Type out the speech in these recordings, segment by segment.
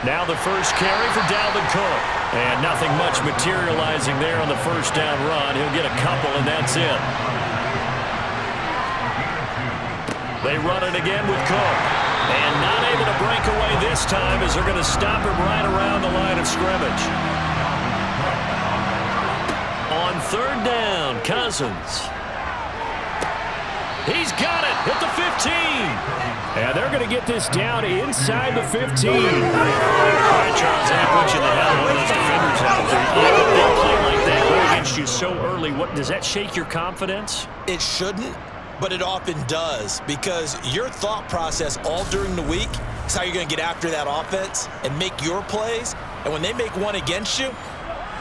Now the first carry for Dalvin Cook. And nothing much materializing there on the first down run. He'll get a couple, and that's it. They run it again with Cook. And not able to break away this time as they're going to stop him right around the line of scrimmage. On third down, Cousins. He's got it at the 15. And they're going to get this down inside the 15. All right, Charles, they put you in the hell of those defenders out there. Yeah, they play like that go against you so early. What, does that shake your confidence? It shouldn't, but it often does, because your thought process all during the week is how you're going to get after that offense and make your plays. And when they make one against you,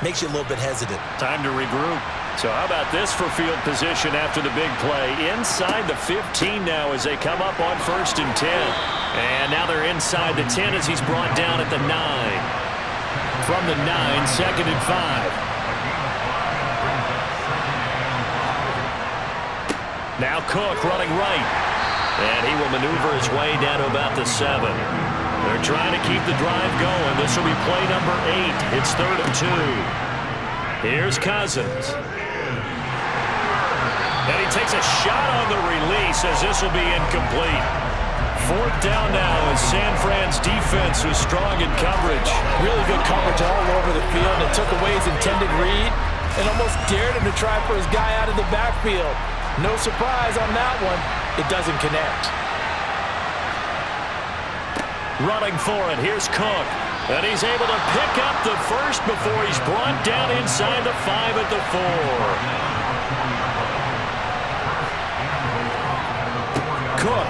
makes you a little bit hesitant. Time to regroup. So how about this for field position after the big play? Inside the 15 now as they come up on 1st and 10. And now they're inside the 10 as he's brought down at the 9. From the 9, 2nd and 5. Now Cook running right. And he will maneuver his way down to about the 7. They're trying to keep the drive going. This will be play number 8. It's 3rd and 2. Here's Cousins. And he takes a shot on the release as this will be incomplete. 4th down now as San Fran's defense was strong in coverage. Really good coverage all over the field. It took away his intended read and almost dared him to try for his guy out of the backfield. No surprise on that one. It doesn't connect. Running for it, here's Cook. And he's able to pick up the first before he's brought down inside the 5 at the 4. Cook.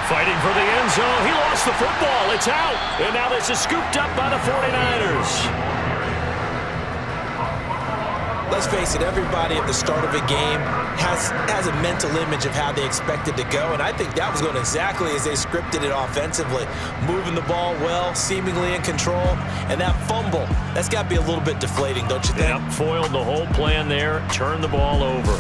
Fighting for the end zone. He lost the football. It's out. And now this is scooped up by the 49ers. Let's face it, everybody at the start of a game has a mental image of how they expect it to go, and I think that was going exactly as they scripted it offensively. Moving the ball well, seemingly in control, and that fumble, that's got to be a little bit deflating, don't you think? Yep, foiled the whole plan there, turned the ball over.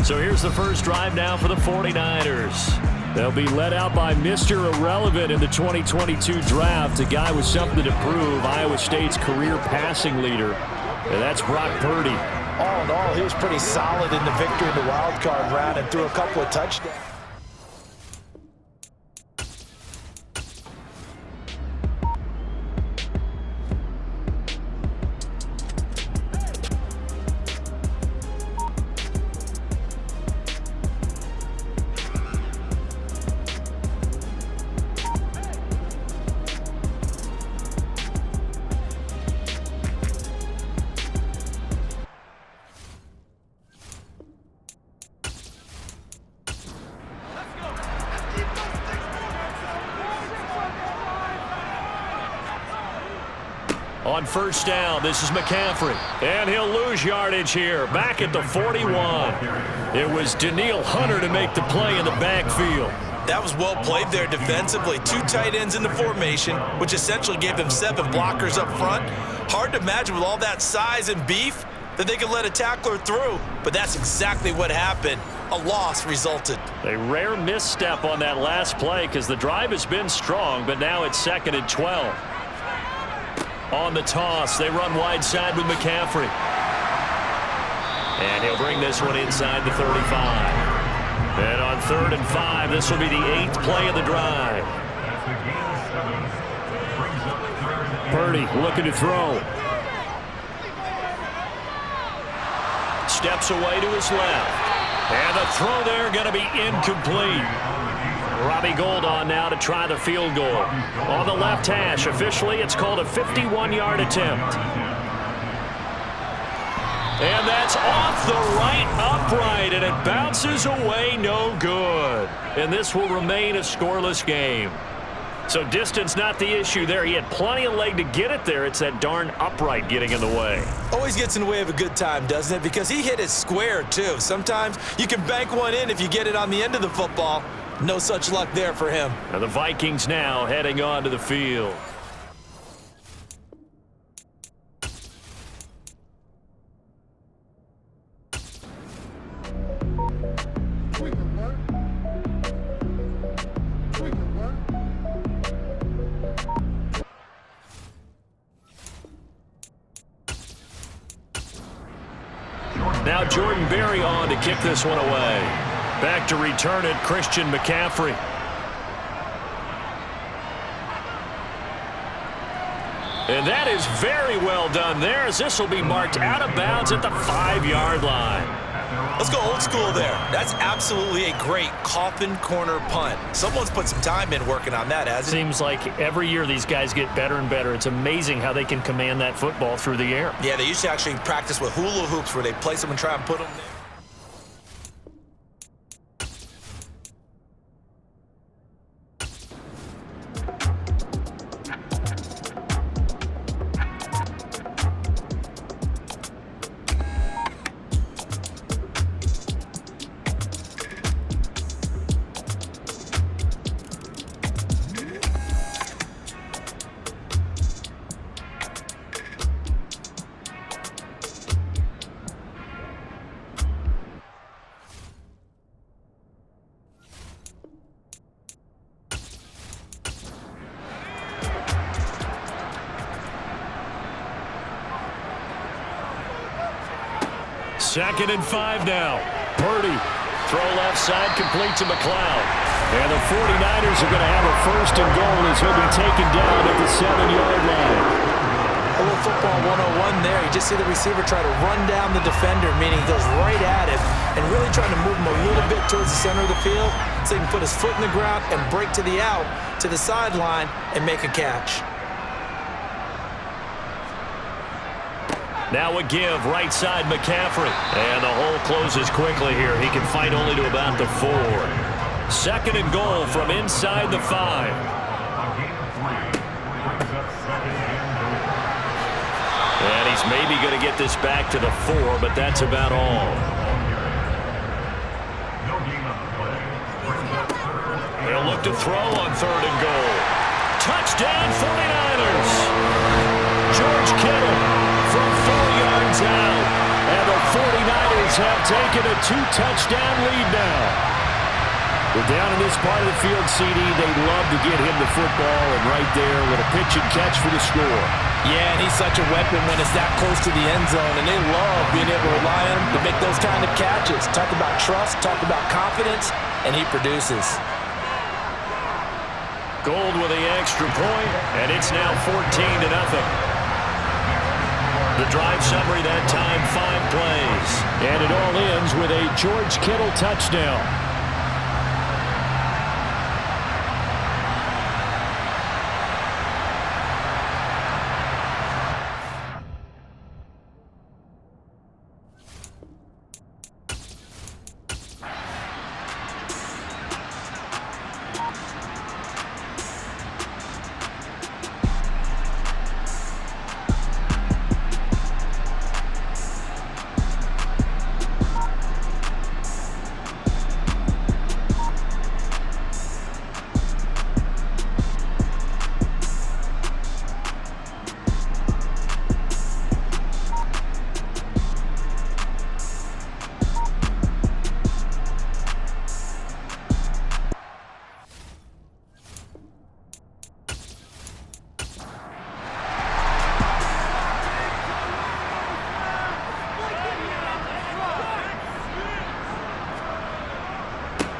So here's the first drive now for the 49ers. They'll be led out by Mr. Irrelevant in the 2022 draft, a guy with something to prove, Iowa State's career passing leader, and that's Brock Purdy. All in all, he was pretty solid in the victory in the wild card round and threw a couple of touchdowns. On first down, this is McCaffrey. And he'll lose yardage here, back at the 41. It was Danielle Hunter to make the play in the backfield. That was well played there defensively. 2 tight ends in the formation, which essentially gave them 7 blockers up front. Hard to imagine with all that size and beef that they could let a tackler through, but that's exactly what happened. A loss resulted. A rare misstep on that last play because the drive has been strong, but now it's 2nd and 12. On the toss, they run wide side with McCaffrey. And he'll bring this one inside the 35. And on 3rd and 5, this will be the 8th play of the drive. Purdy looking to throw. Steps away to his left. And the throw there going to be incomplete. Robbie Gould on now to try the field goal. On the left hash, officially it's called a 51-yard attempt. And that's off the right upright, and it bounces away, no good. And this will remain a scoreless game. So distance not the issue there. He had plenty of leg to get it there. It's that darn upright getting in the way. Always gets in the way of a good time, doesn't it? Because he hit it square, too. Sometimes you can bank one in if you get it on the end of the football. No such luck there for him. And the Vikings now heading on to the field. Now Jordan Berry on to kick this one away. Back to return it, Christian McCaffrey. And that is very well done there, as this will be marked out of bounds at the 5-yard line. Let's go old school there. That's absolutely a great coffin corner punt. Someone's put some time in working on that, hasn't it? Seems like every year these guys get better and better. It's amazing how they can command that football through the air. Yeah, they used to actually practice with hula hoops where they place them and try and put them there. Second and 5 now. Purdy. Throw left side, complete to McLeod. And the 49ers are going to have a first and goal as he'll be taken down at the 7-yard line. A little football 101 there. You just see the receiver try to run down the defender, meaning he goes right at him and really trying to move him a little bit towards the center of the field so he can put his foot in the ground and break to the out, to the sideline, and make a catch. Now a give, right side McCaffrey. And the hole closes quickly here. He can fight only to about the 4. Second and goal from inside the 5. And he's maybe going to get this back to the 4, but that's about all. They'll look to throw on third and goal. Touchdown 49ers! George Kittle from 4 yards out. And the 49ers have taken a 2-touchdown lead now. Well, down in this part of the field, CD, they'd love to get him the football, and right there, a little pitch and catch for the score. Yeah, and he's such a weapon when it's that close to the end zone, and they love being able to rely on him to make those kind of catches. Talk about trust, talk about confidence, and he produces. Gold with the extra point, and it's now 14-0. The drive summary that time, 5 plays. And it all ends with a George Kittle touchdown.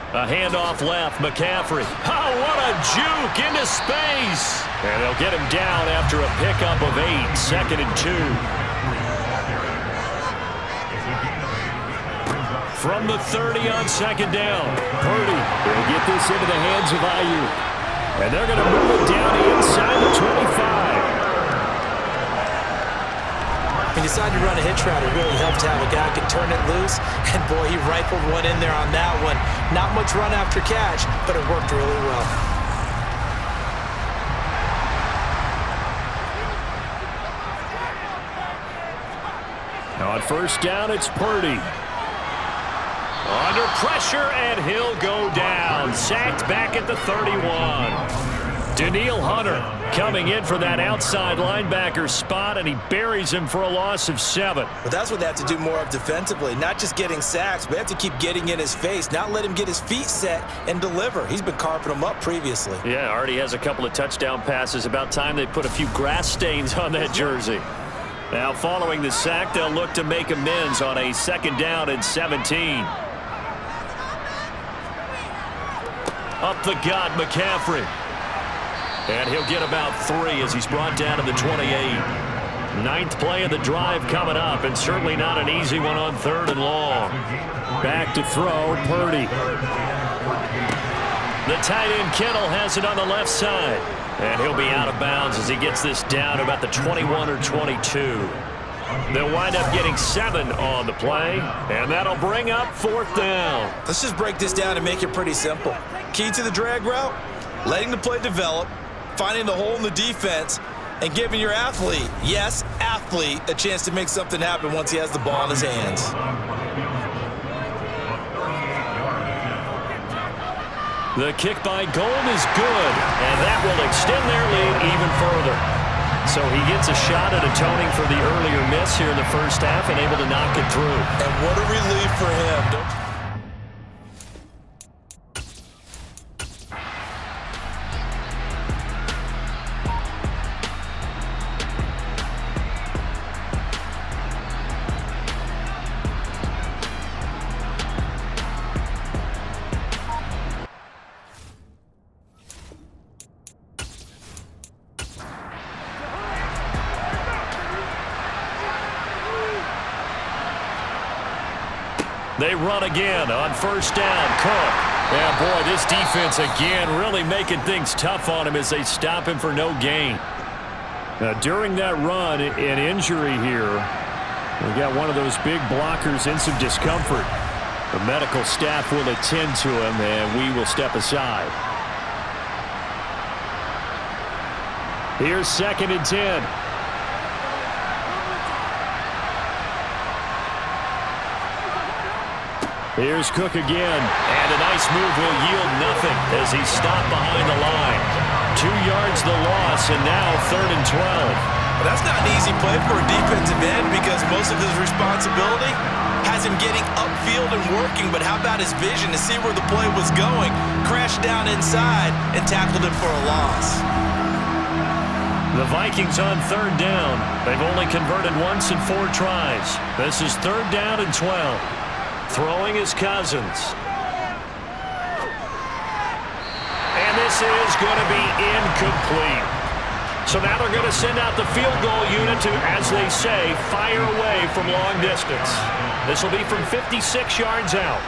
A handoff left, McCaffrey. Oh, what a juke into space. And they'll get him down after a pickup of 8, second and 2. From the 30 on second down, Purdy will get this into the hands of Ayuk. And they're going to move it down inside the 25. He decided to run a hitch route. It really helped to have a guy who can turn it loose. And, boy, he rifled one in there on that one. Not much run after catch, but it worked really well. Now on first down, it's Purdy. Under pressure, and he'll go down. Sacked back at the 31. Danielle Hunter coming in for that outside linebacker spot, and he buries him for a loss of 7. But that's what they have to do more of defensively, not just getting sacks, but they have to keep getting in his face, not let him get his feet set and deliver. He's been carping him up previously. Yeah, already has a couple of touchdown passes. About time they put a few grass stains on that jersey. Now following the sack, they'll look to make amends on a 2nd down and 17. Up the gut, McCaffrey. And he'll get about 3 as he's brought down to the 28. 9th play of the drive coming up, and certainly not an easy one on 3rd and long. Back to throw, Purdy. The tight end Kittle has it on the left side. And he'll be out of bounds as he gets this down about the 21 or 22. They'll wind up getting 7 on the play, and that'll bring up 4th down. Let's just break this down and make it pretty simple. Key to the drag route, letting the play develop, finding the hole in the defense, and giving your athlete, yes, athlete, a chance to make something happen once he has the ball in his hands. The kick by Gold is good, and that will extend their lead even further. So he gets a shot at atoning for the earlier miss here in the first half and able to knock it through. And what a relief for him. They run again on 1st down. Cook. Yeah, boy, this defense again really making things tough on him as they stop him for no gain. Now, during that run, an injury here. We got one of those big blockers in some discomfort. The medical staff will attend to him, and we will step aside. Here's 2nd and 10. Here's Cook again, and a nice move will yield nothing as he's stopped behind the line. 2 yards the loss, and now 3rd and 12. Well, that's not an easy play for a defensive end because most of his responsibility has him getting upfield and working, but how about his vision to see where the play was going, crashed down inside, and tackled him for a loss. The Vikings on 3rd down. They've only converted once in 4 tries. This is 3rd down and 12. Throwing is Cousins. And this is going to be incomplete. So now they're going to send out the field goal unit to, as they say, fire away from long distance. This will be from 56 yards out.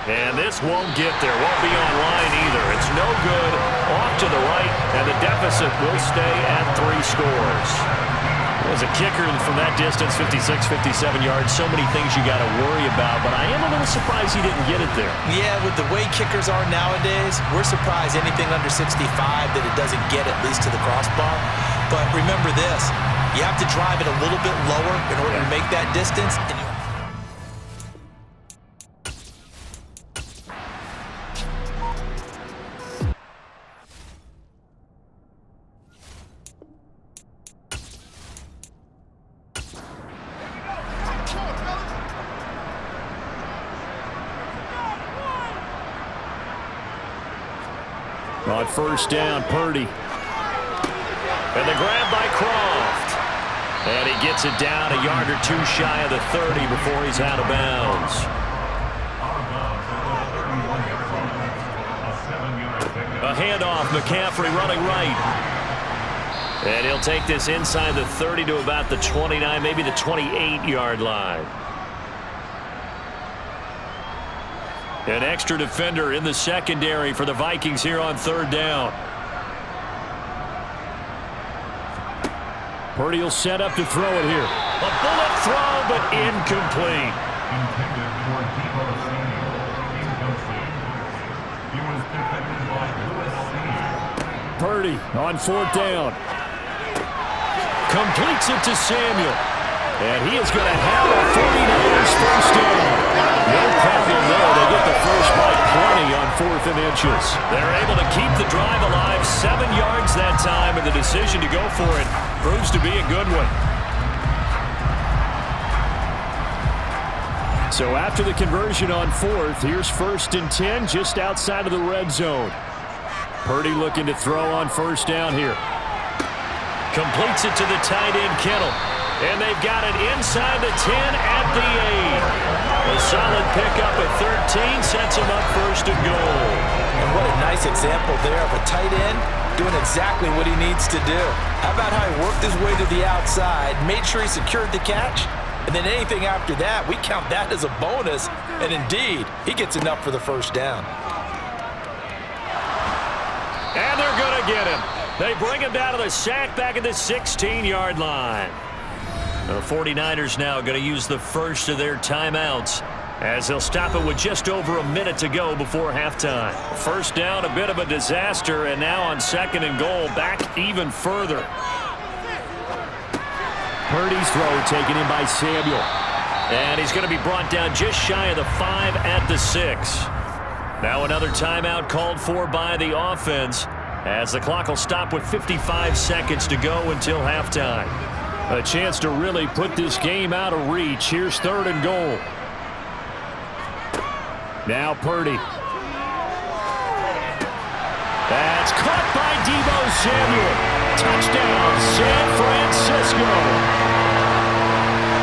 And this won't get there. Won't be on line either. It's no good. Off to the right, and the deficit will stay at 3 scores. As a kicker from that distance, 56, 57 yards, so many things you got to worry about, but I am a little surprised he didn't get it there. Yeah, with the way kickers are nowadays, we're surprised anything under 65 that it doesn't get at least to the crossbar. But remember this, you have to drive it a little bit lower in order to make that distance. And on 1st down, Purdy. And the grab by Croft. And he gets it down a yard or 2 shy of the 30 before he's out of bounds. A handoff, McCaffrey running right. And he'll take this inside the 30 to about the 29, maybe the 28-yard line. An extra defender in the secondary for the Vikings here on 3rd down. Purdy will set up to throw it here. A bullet throw, but incomplete. Purdy on 4th down. Completes it to Samuel. And he is going to have a 49ers 1st down. No problem there. They get the first by plenty on 4th and inches. They're able to keep the drive alive. 7 yards that time, and the decision to go for it proves to be a good one. So after the conversion on 4th, here's 1st and 10 just outside of the red zone. Purdy looking to throw on 1st down here. Completes it to the tight end, Kittle. And they've got it inside the 10 at the 8. A solid pickup at 13 sets them up first and goal. And what a nice example there of a tight end doing exactly what he needs to do. How about how he worked his way to the outside, made sure he secured the catch, and then anything after that, we count that as a bonus. And indeed, he gets enough for the first down. And they're going to get him. They bring him down to the sack back at the 16-yard line. The 49ers now going to use the first of their timeouts as they'll stop it with just over a minute to go before halftime. First down, a bit of a disaster, and now on second and goal, back even further. Purdy's throw taken in by Samuel. And he's going to be brought down just shy of the 5 at the 6. Now another timeout called for by the offense as the clock will stop with 55 seconds to go until halftime. A chance to really put this game out of reach. Here's third and goal. Now Purdy. That's caught by Deebo Samuel. Touchdown, San Francisco.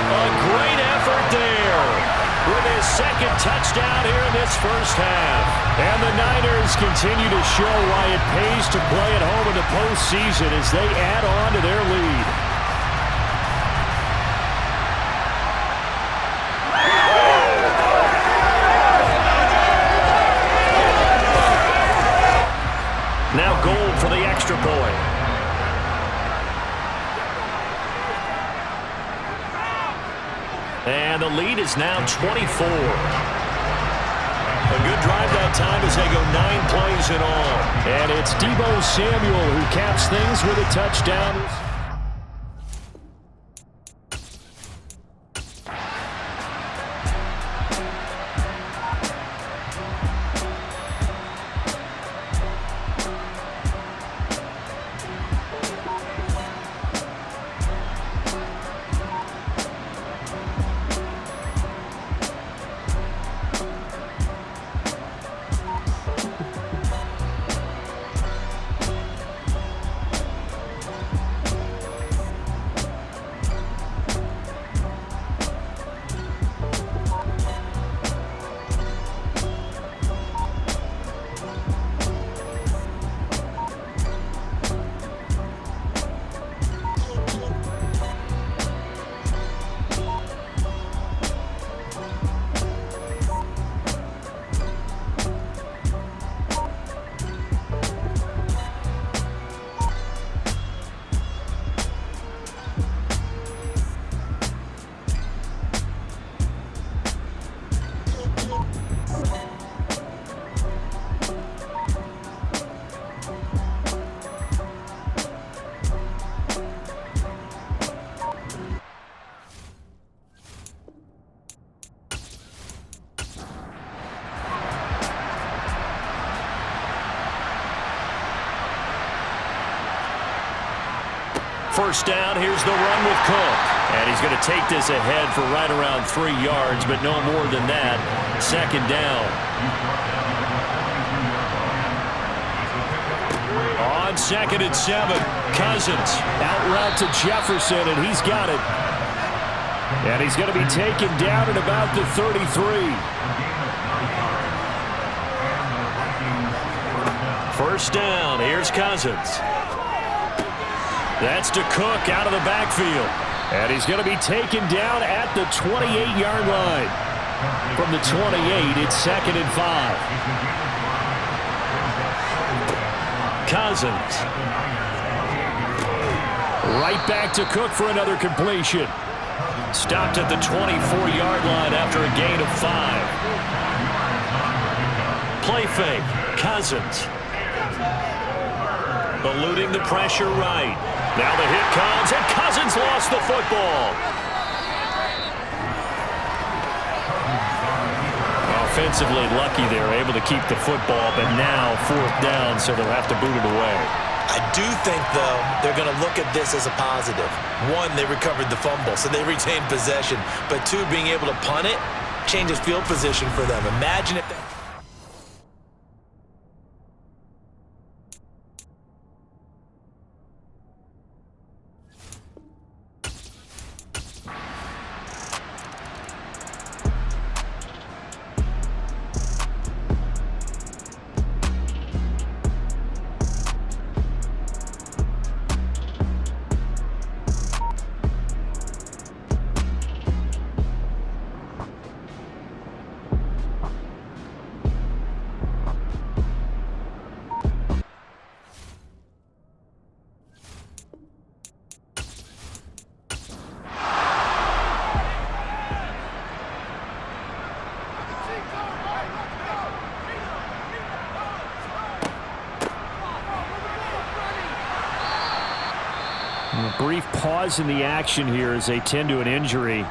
A great effort there with his second touchdown here in this first half. And the Niners continue to show why it pays to play at home in the postseason as they add on to their lead. Now goal for the extra point. And the lead is now 24. A good drive that time as they go 9 plays in all. And it's Deebo Samuel who caps things with a touchdown. First down, here's the run with Cook. And he's going to take this ahead for right around 3 yards, but no more than that. Second down. On second and 7, Cousins out route to Jefferson, and he's got it. And he's going to be taken down at about the 33. First down, here's Cousins. That's to Cook out of the backfield. And he's going to be taken down at the 28-yard line. From the 28, it's second and 5. Cousins. Right back to Cook for another completion. Stopped at the 24-yard line after a gain of 5. Play fake. Cousins. Eluding the pressure right. Now the hit comes, and Cousins lost the football. Offensively lucky they're able to keep the football, but now fourth down, so they'll have to boot it away. I do think, though, they're going to look at this as a positive. One, they recovered the fumble, so they retained possession. But two, being able to punt it changes field position for them. Imagine if they... A brief pause in the action here as they tend to an injury.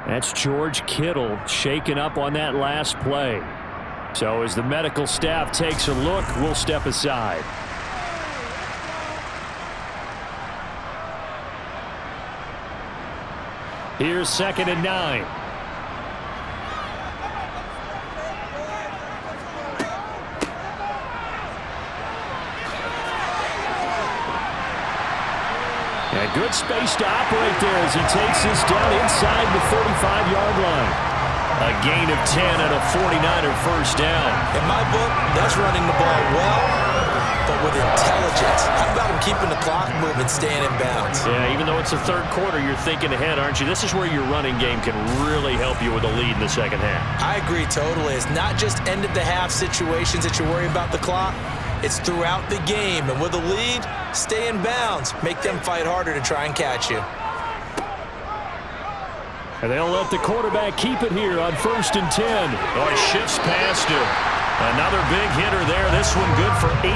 That's George Kittle shaken up on that last play. So as the medical staff takes a look, we'll step aside. Here's 2nd and 9. And good space to operate there as he takes this down inside the 45-yard line. A gain of 10 and a 49er first down. In my book, that's running the ball well, but with intelligence. How about him keeping the clock moving, staying in bounds? Yeah, even though it's the third quarter, you're thinking ahead, aren't you? This is where your running game can really help you with a lead in the second half. I agree totally. It's not just end-of-the-half situations that you worry about the clock. It's throughout the game. And with a lead, stay in bounds. Make them fight harder to try and catch you. And they'll let the quarterback keep it here on 1st and 10. Oh, he shifts past him. Another big hitter there. This one good for 18.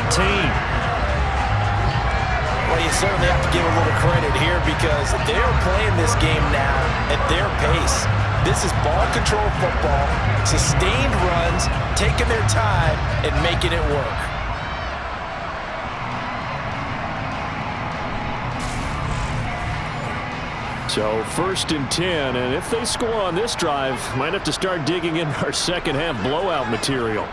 Well, you certainly have to give a little credit here because they're playing this game now at their pace. This is ball control football, sustained runs, taking their time and making it work. So 1st and 10, and if they score on this drive, might have to start digging in our second half blowout material.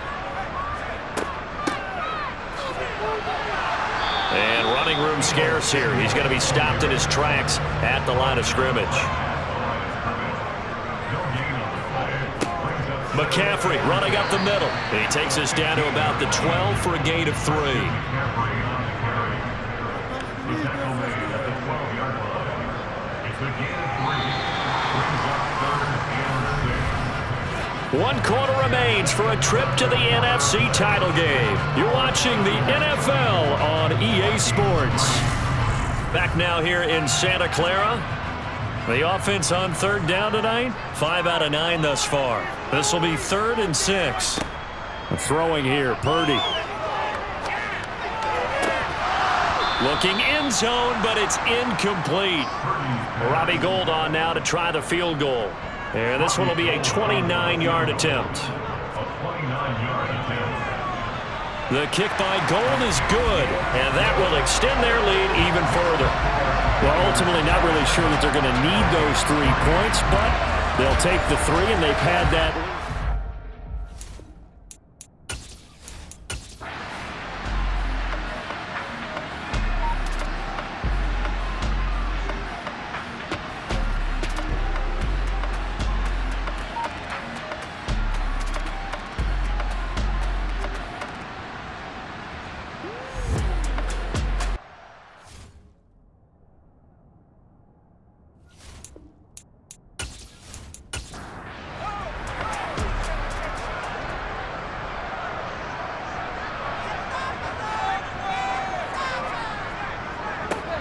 And running room scarce here. He's going to be stopped in his tracks at the line of scrimmage. McCaffrey running up the middle. He takes us down to about the 12 for a gain of 3. One quarter remains for a trip to the NFC title game. You're watching the NFL on EA Sports. Back now here in Santa Clara. The offense on 3rd down tonight, 5 out of 9 thus far. This will be 3rd and 6. Throwing here, Purdy. Looking end zone, but it's incomplete. Robbie Gould on now to try the field goal. And this one will be a 29-yard attempt. The kick by Gould is good, and that will extend their lead even further. Well, ultimately not really sure that they're going to need those 3 points, but they'll take the 3, and they've had that lead.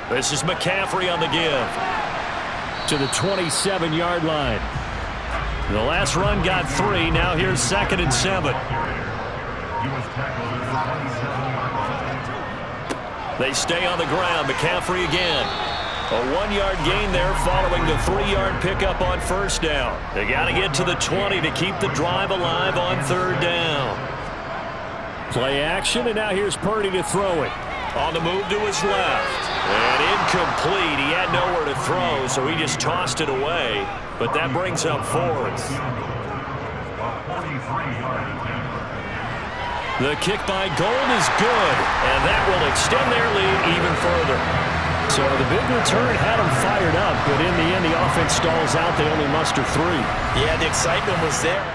This is McCaffrey on the give to the 27-yard line. The last run got 3. Now here's 2nd and 7. They stay on the ground. McCaffrey again. A 1-yard gain there following the 3-yard pickup on 1st down. They got to get to the 20 to keep the drive alive on 3rd down. Play action, and now here's Purdy to throw it. On the move to his left. And incomplete. He had nowhere to throw, so he just tossed it away. But that brings up 4th. The kick by Gould is good, and that will extend their lead even further. So the big return had them fired up, but in the end, the offense stalls out. They only muster 3. Yeah, the excitement was there.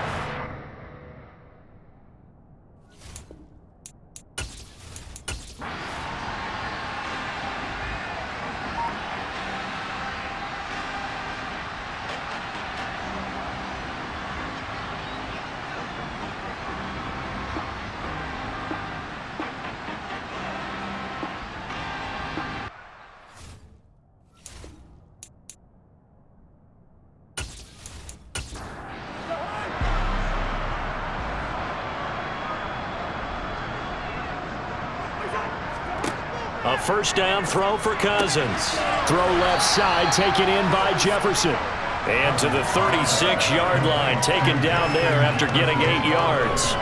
first down throw for Cousins. Throw left side, taken in by Jefferson. And to the 36-yard line, taken down there after getting 8 yards.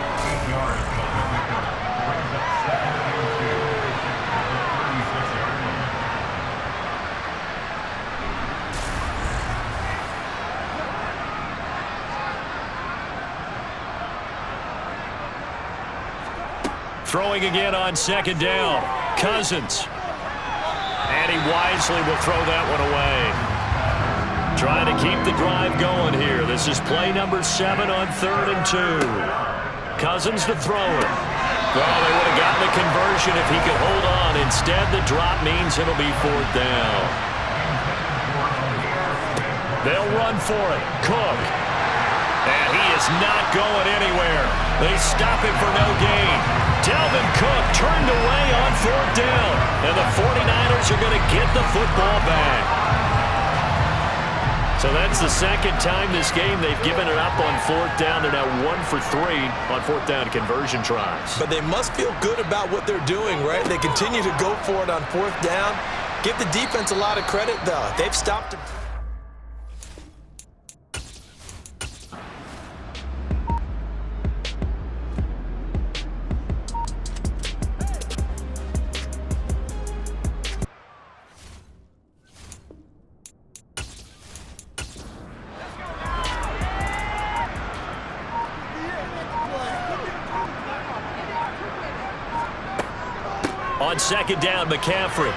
Throwing again on second down. Cousins. And he wisely will throw that one away. Trying to keep the drive going here. This is play number 7 on 3rd and 2. Cousins to throw it. Well, they would have gotten the conversion if he could hold on. Instead, the drop means it'll be 4th down. They'll run for it. Cook. And he is not going anywhere. They stop him for no gain. Dalvin Cook turned away on 4th down. And the 49ers are going to get the football back. So that's the second time this game they've given it up on 4th down. They're now 1 for 3 on 4th down conversion tries. But they must feel good about what they're doing, right? They continue to go for it on 4th down. Give the defense a lot of credit, though. They've stopped him. On second down, McCaffrey.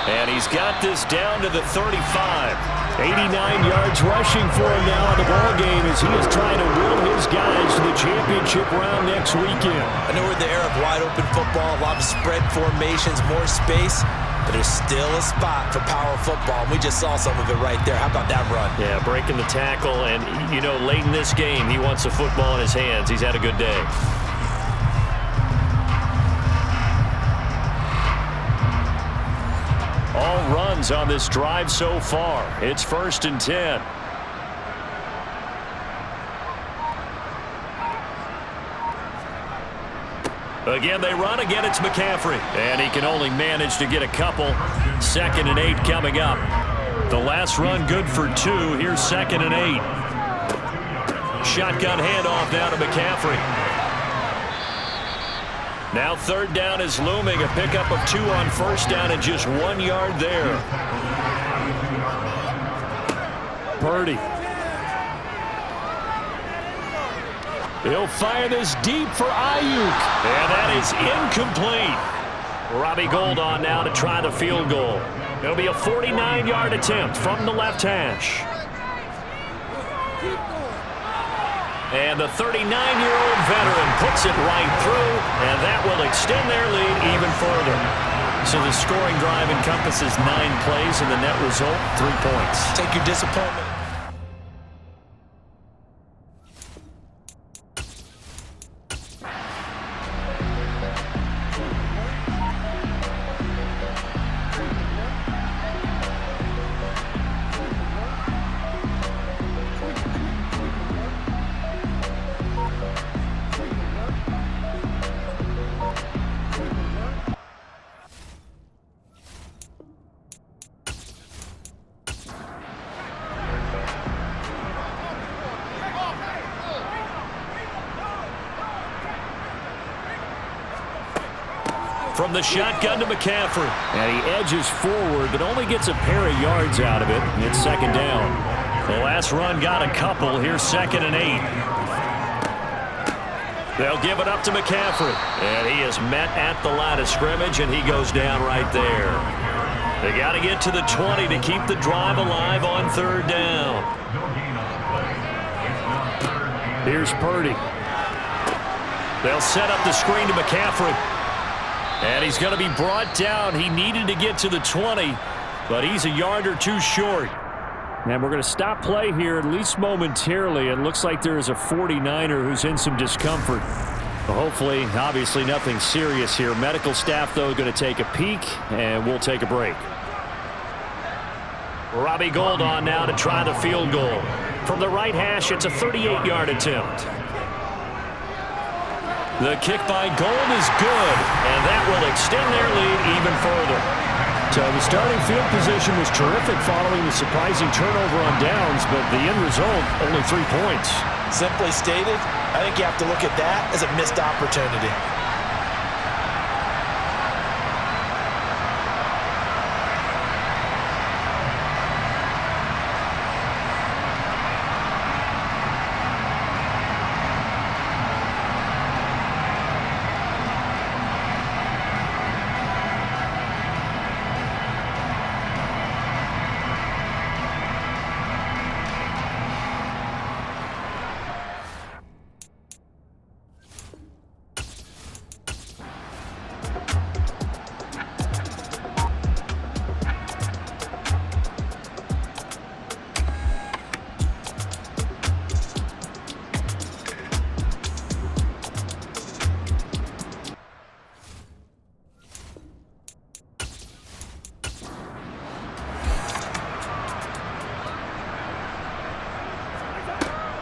And he's got this down to the 35. 89 yards rushing for him now in the ball game as he is trying to will his guys to the championship round next weekend. I know we're in the era of wide-open football, a lot of spread formations, more space, but there's still a spot for power football, and we just saw some of it right there. How about that run? Yeah, breaking the tackle, and, you know, late in this game, he wants the football in his hands. He's had a good day. All runs on this drive so far. It's 1st and 10. Again, they run. Again, it's McCaffrey. And he can only manage to get a couple. 2nd and 8 coming up. The last run good for 2. Here's 2nd and 8. Shotgun handoff now to McCaffrey. Now 3rd down is looming. A pickup of 2 on 1st down and just 1 yard there. Purdy. He'll fire this deep for Ayuk. And that is incomplete. Robbie Gould on now to try the field goal. It'll be a 49-yard attempt from the left hash. And the 39-year-old veteran puts it right through, and that will extend their lead even further. So the scoring drive encompasses 9 plays, and the net result, 3 points. Take your disappointment. From the shotgun to McCaffrey. And he edges forward, but only gets a pair of yards out of it. It's 2nd down. The last run got a couple. Here's 2nd and 8. They'll give it up to McCaffrey. And he is met at the line of scrimmage, and he goes down right there. They got to get to the 20 to keep the drive alive on 3rd down. Here's Purdy. They'll set up the screen to McCaffrey. And he's going to be brought down. He needed to get to the 20, but he's a yard or 2 short. And we're going to stop play here, at least momentarily. It looks like there is a 49er who's in some discomfort. Well, hopefully, obviously, nothing serious here. Medical staff, though, going to take a peek, and we'll take a break. Robbie Gould on now to try the field goal. From the right hash, it's a 38-yard attempt. The kick by Gold is good, and that will extend their lead even further. So the starting field position was terrific following the surprising turnover on downs, but the end result, only 3 points. Simply stated, I think you have to look at that as a missed opportunity.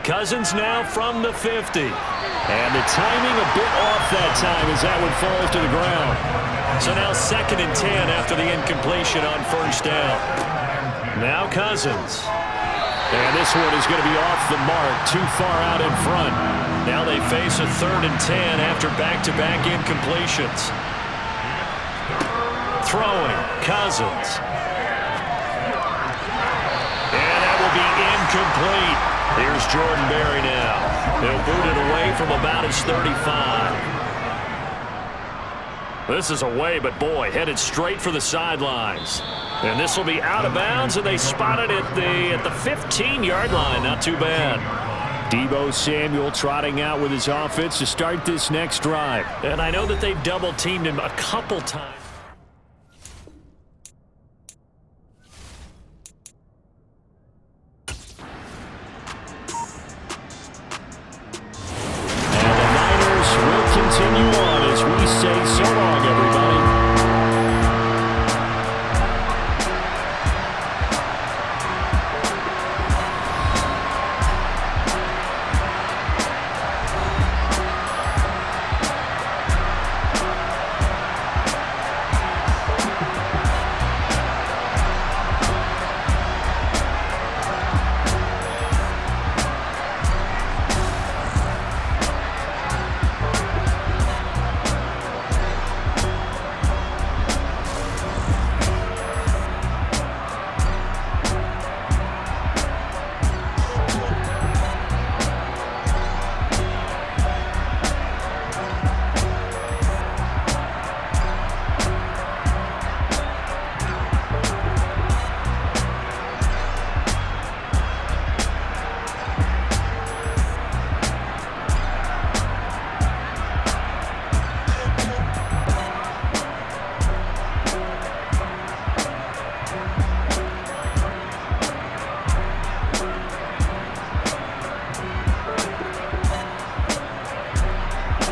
Cousins now from the 50. And the timing a bit off that time as that one falls to the ground. So now 2nd and 10 after the incompletion on first down. Now Cousins. And this one is going to be off the mark, too far out in front. Now they face a 3rd and 10 after back-to-back incompletions. Throwing, Cousins. And that will be incomplete. Here's Jordan Berry now. He'll boot it away from about his 35. This is away, but boy, headed straight for the sidelines. And this will be out of bounds, and they spotted it at the 15-yard line. Not too bad. Deebo Samuel trotting out with his offense to start this next drive. And I know that they've double-teamed him a couple times.